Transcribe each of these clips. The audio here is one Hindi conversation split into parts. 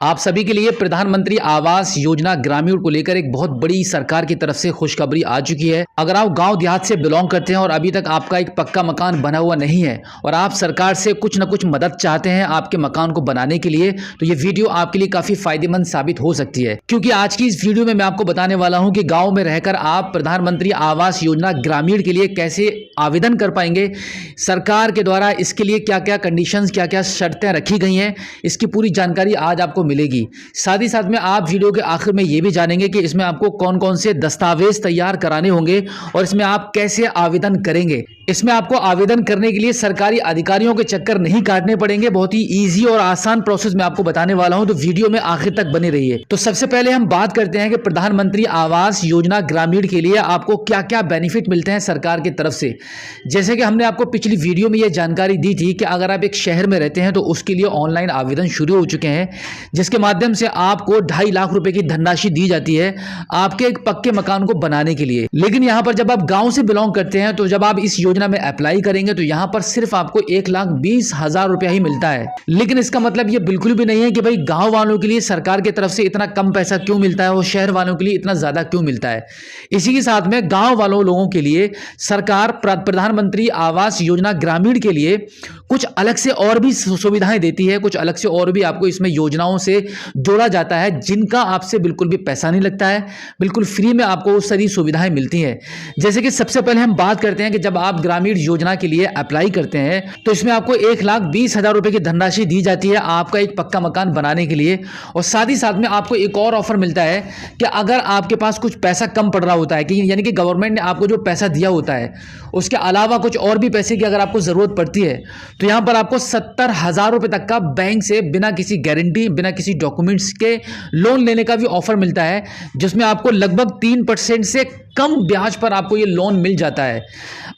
आप सभी के लिए प्रधानमंत्री आवास योजना ग्रामीण को लेकर एक बहुत बड़ी सरकार की तरफ से खुशखबरी आ चुकी है। अगर आप गांव देहात से बिलोंग करते हैं और अभी तक आपका एक पक्का मकान बना हुआ नहीं है और आप सरकार से कुछ न कुछ मदद चाहते हैं आपके मकान को बनाने के लिए, तो ये वीडियो आपके लिए काफी फायदेमंद साबित हो सकती है। क्योंकि आज की इस वीडियो में मैं आपको बताने वाला हूं कि गाँव में रहकर आप प्रधानमंत्री आवास योजना ग्रामीण के लिए कैसे आवेदन कर पाएंगे, सरकार के द्वारा इसके लिए क्या क्या कंडीशंस, क्या क्या शर्तें रखी गई हैं, इसकी पूरी जानकारी आज आपको मिलेगी। साथ ही साथ में आप वीडियो के आखिर में ये भी जानेंगे कि इसमें आपको कौन कौन से दस्तावेज तैयार कराने होंगे और इसमें आप कैसे आवेदन करेंगे। इसमें आपको आवेदन करने के लिए सरकारी अधिकारियों के चक्कर नहीं काटने पड़ेंगे। बहुत ही इजी और आसान प्रोसेस मैं आपको बताने वाला हूं, तो वीडियो में आखिर तक बने रहिए। तो सबसे पहले हम बात करते हैं कि प्रधानमंत्री आवास योजना ग्रामीण के लिए आपको क्या क्या बेनिफिट मिलते हैं सरकार की तरफ से। जैसे कि हमने आपको पिछली वीडियो में यह जानकारी दी थी कि अगर आप एक शहर में रहते हैं तो उसके लिए ऑनलाइन आवेदन शुरू हो चुके हैं, जिसके माध्यम से आपको 2.5 लाख रुपए की धनराशि दी जाती है आपके एक पक्के मकान को बनाने के लिए। लेकिन यहां पर जब आप गांव से बिलोंग करते हैं तो जब आप इस योजना में अप्लाई करेंगे तो यहां पर सिर्फ आपको 1,20,000 रुपया ही मिलता है। लेकिन इसका मतलब यह बिल्कुल भी नहीं है कि भाई गांव वालों के लिए सरकार की तरफ से इतना कम पैसा क्यों मिलता है और शहर वालों के लिए इतना ज्यादा क्यों मिलता है। इसी के साथ में गांव वालों लोगों के लिए सरकार प्रधानमंत्री आवास योजना ग्रामीण के लिए कुछ अलग से और भी सुविधाएं देती है, कुछ अलग से और भी आपको इसमें योजनाओं से जोड़ा जाता है जिनका आपसे बिल्कुल भी पैसा नहीं लगता है, बिल्कुल फ्री में आपको वो सारी सुविधाएं मिलती हैं। जैसे कि सबसे पहले हम बात करते हैं कि जब आप ग्रामीण योजना के लिए अप्लाई करते हैं तो इसमें आपको 1,20,000 रुपए की धनराशि दी जाती है आपका एक पक्का मकान बनाने के लिए। और साथ ही साथ में आपको एक और ऑफर मिलता है कि अगर आपके पास कुछ पैसा कम पड़ रहा होता है, कि यानी कि गवर्नमेंट ने आपको जो पैसा दिया होता है उसके अलावा कुछ और भी पैसे की अगर आपको जरूरत पड़ती है तो यहां पर आपको 70,000 रुपए तक का बैंक से बिना किसी गारंटी, बिना किसी डॉक्यूमेंट्स के लोन लेने का भी ऑफर मिलता है, जिसमें आपको लगभग 3% से कम ब्याज पर आपको ये लोन मिल जाता है।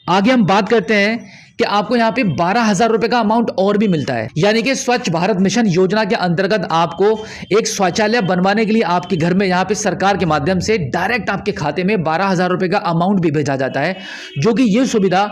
आगे हम बात करते हैं कि आपको यहाँ पे 12,000 रुपए का अमाउंट और भी मिलता है, यानी कि स्वच्छ भारत मिशन योजना के अंतर्गत आपको एक शौचालय बनवाने के लिए आपके घर में यहाँ पे सरकार के माध्यम से डायरेक्ट आपके खाते में 12,000 रुपए का अमाउंट भी भेजा जाता है, जो कि ये सुविधा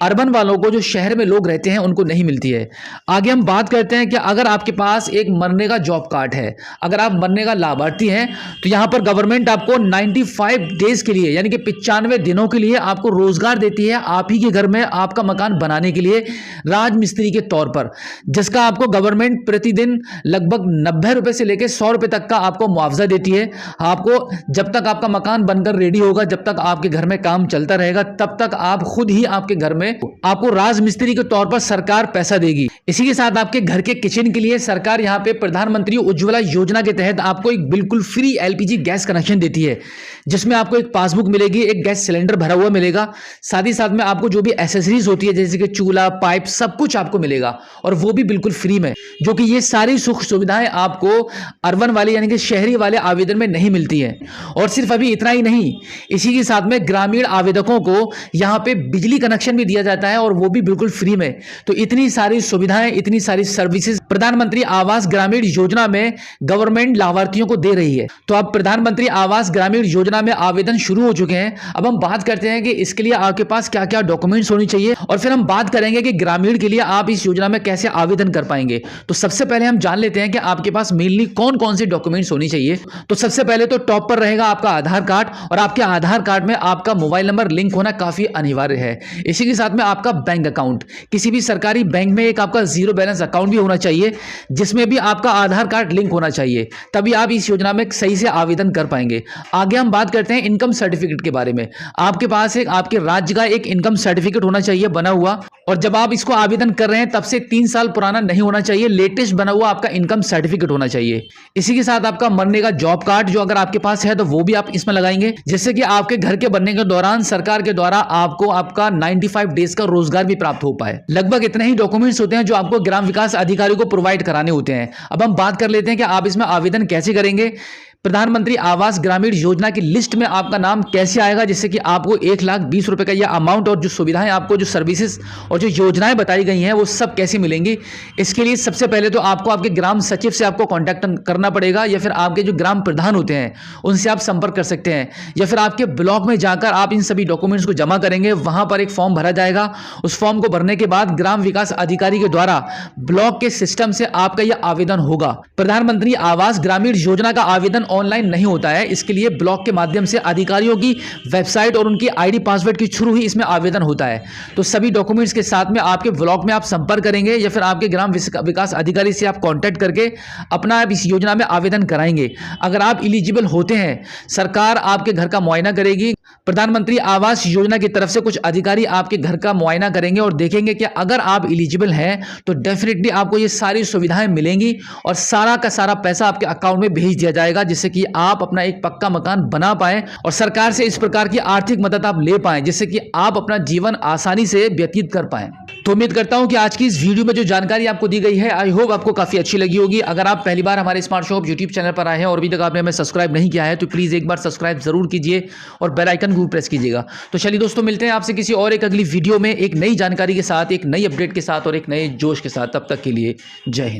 अर्बन वालों को, जो शहर में लोग रहते हैं, उनको नहीं मिलती है। आगे हम बात करते हैं कि अगर आपके पास एक मरने का जॉब कार्ड है, अगर आप मरने का लाभार्थी हैं, तो यहां पर गवर्नमेंट आपको 95 डेज के लिए, यानी कि 95 दिनों के लिए आपको रोजगार देती है आप ही के घर में आपका मकान बनाने के लिए राजमिस्त्री के तौर पर, जिसका आपको गवर्नमेंट प्रतिदिन लगभग 90 रुपए से लेकर 100 रुपए तक का आपको मुआवजा देती है। आपको जब तक आपका मकान बनकर रेडी होगा, जब तक आपके घर में काम चलता रहेगा, तब तक आप खुद ही आपके घर में आपको राजमिस्त्री के तौर पर सरकार पैसा देगी। इसी के साथ आपके घर के किचन के लिए सरकार यहां पे प्रधानमंत्री उज्ज्वला योजना के तहत आपको एक बिल्कुल फ्री एलपीजी गैस कनेक्शन देती है, जिसमें आपको एक पासबुक मिलेगी, एक गैस सिलेंडर भरा हुआ मिलेगा, साथ ही साथ में आपको जो भी एसेसरीज होती है जैसे कि चूल्हा, पाइप, सब कुछ आपको मिलेगा और वो भी बिल्कुल फ्री में, जो कि ये सारी सुख सुविधाएं आपको अर्बन वाले यानी कि शहरी वाले आवेदन में नहीं मिलती है। और सिर्फ अभी इतना ही नहीं, इसी के साथ में ग्रामीण आवेदकों को यहां पे बिजली कनेक्शन भी दिया जाता है और वो भी बिल्कुल फ्री में। तो इतनी सारी सुविधाएं, इतनी सारी सर्विसेज प्रधानमंत्री आवास ग्रामीण योजना में गवर्नमेंट लाभार्थियों को दे रही है। तो अब प्रधानमंत्री आवास ग्रामीण योजना में आवेदन शुरू हो चुके हैं। अब हम बात करते हैं कि इसके लिए आपके पास क्या क्या डॉक्यूमेंट्स होनी चाहिए और फिर हम बात करेंगे कि ग्रामीण के लिए आप इस योजना में कैसे आवेदन कर पाएंगे। तो सबसे पहले हम जान लेते हैं कि आपके पास मेनली कौन कौन से डॉक्यूमेंट्स होनी चाहिए। तो सबसे पहले तो टॉप पर रहेगा आपका आधार कार्ड, और आपके आधार कार्ड में आपका मोबाइल नंबर लिंक होना काफी अनिवार्य है। इसी के साथ में आपका बैंक अकाउंट, किसी भी सरकारी बैंक में एक आपका जीरो बैलेंस अकाउंट भी होना चाहिए, जिसमें भी आपका आधार कार्ड लिंक होना चाहिए, तभी आप इस योजना में सही से आवेदन कर पाएंगे। आगे हम बात करते हैं इनकम सर्टिफिकेट के बारे में। आपके पास एक आपके राज्य का एक इनकम सर्टिफिकेट होना चाहिए बना हुआ, और जब आप इसको आवेदन कर रहे हैं तब से 3 साल पुराना नहीं होना चाहिए, लेटेस्ट बना हुआ आपका इनकम सर्टिफिकेट होना चाहिए। इसी के साथ आपका मरने का जॉब कार्ड जो अगर आपके पास है तो वो भी आप इसमें लगाएंगे, जिससे कि आपके घर के बनने के दौरान सरकार के द्वारा आपको आपका 95 डेज का रोजगार भी प्राप्त हो पाए। लगभग इतने ही डॉक्यूमेंट्स होते हैं जो आपको ग्राम विकास अधिकारी को प्रोवाइड कराने होते हैं। अब हम बात कर लेते हैं कि आप इसमें आवेदन कैसे करेंगे। प्रधानमंत्री आवास ग्रामीण योजना की लिस्ट में आपका नाम कैसे आएगा, जिससे कि आपको 1,20,000 रुपए का यह अमाउंट और जो सुविधाएं आपको जो सर्विसेज और जो योजनाएं बताई गई हैं वो सब कैसे मिलेंगी। इसके लिए सबसे पहले तो आपको आपके ग्राम सचिव से आपको कांटेक्ट करना पड़ेगा, या फिर आपके जो ग्राम प्रधान होते हैं उनसे आप संपर्क कर सकते हैं, या फिर आपके ब्लॉक में जाकर आप इन सभी डॉक्यूमेंट्स को जमा करेंगे। वहां पर एक फॉर्म भरा जाएगा, उस फॉर्म को भरने के बाद ग्राम विकास अधिकारी के द्वारा ब्लॉक के सिस्टम से आपका यह आवेदन होगा। प्रधानमंत्री आवास ग्रामीण योजना का आवेदन ऑनलाइन नहीं होता है, इसके लिए ब्लॉक के माध्यम से अधिकारियों की वेबसाइट और उनकी आईडी पासवर्ड के थ्रू ही इसमें आवेदन होता है। तो सभी डॉक्यूमेंट्स के साथ में आपके ब्लॉक में आप संपर्क करेंगे, या फिर आपके ग्राम विकास अधिकारी से आप कांटेक्ट करके अपना इस योजना में आवेदन कराएंगे। अगर आप एलिजिबल होते हैं, सरकार आपके घर का मुआयना करेगी। प्रधानमंत्री आवास योजना की तरफ से कुछ अधिकारी आपके घर का मुआयना करेंगे और देखेंगे कि अगर आप एलिजिबल हैं तो डेफिनेटली आपको ये सारी सुविधाएं मिलेंगी और सारा का सारा पैसा आपके अकाउंट में भेज दिया जाएगा, जिससे कि आप अपना एक पक्का मकान बना पाएं और सरकार से इस प्रकार की आर्थिक मदद आप ले पाएं, जिससे कि आप अपना जीवन आसानी से व्यतीत कर पाएं। तो उम्मीद करता हूं कि आज की इस वीडियो में जो जानकारी आपको दी गई है, आई होप आपको काफी अच्छी लगी होगी। अगर आप पहली बार हमारे स्मार्ट शॉप यूट्यूब चैनल पर आए हैं और अभी तक आपने हमें सब्सक्राइब नहीं किया है तो प्लीज एक बार सब्सक्राइब जरूर कीजिए और बेल आइकन को प्रेस कीजिएगा। तो चलिए दोस्तों, मिलते हैं आपसे किसी और एक अगली वीडियो में एक नई जानकारी के साथ, एक नई अपडेट के साथ और एक नए जोश के साथ। तब तक के लिए जय हिंद।